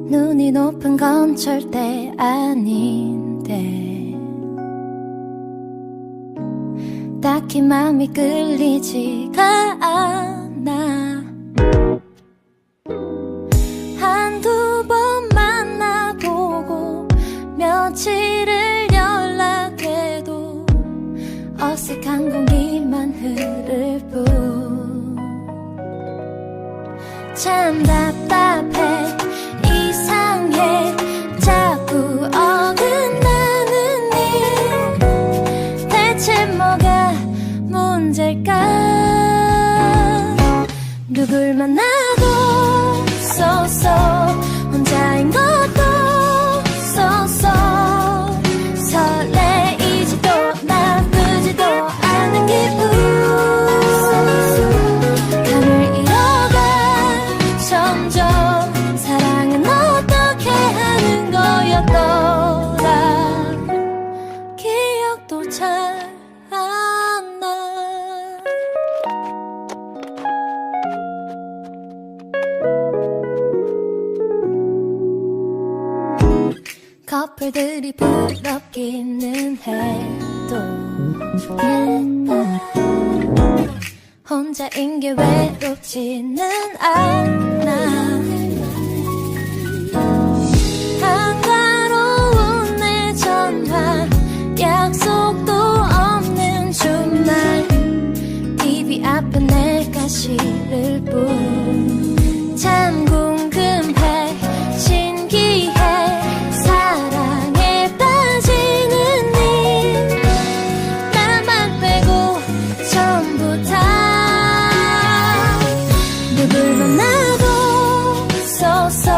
눈이 높은 건 절대 아닌데 딱히 맘이 끌리지가 않아. 한두 번 만나보고 며칠을 연락해도 어색한 공기만 흐를 뿐. 참 답답해, 이상해, 자꾸 어긋나는 일. 대체 뭐가 문제일까? 누굴 만나도 쏘쏘 혼자인 것도 쏘쏘 설레이지도 나쁘지도 않은 기분. 감을 잃어가 점점. 사랑은 어떻게 하는 거였더라. 기억도 잘 안 나. 커플들이 부럽기는 해도 혼자인 게 외롭지는 않아. 한가로운 내 전화, 약속도 없는 주말, TV 앞에 내가 싫을 뿐. 참 궁금해, 신기해, 사랑에 빠지는 일. 나만 빼고 전부 다. 누굴 만나도 쏘쏘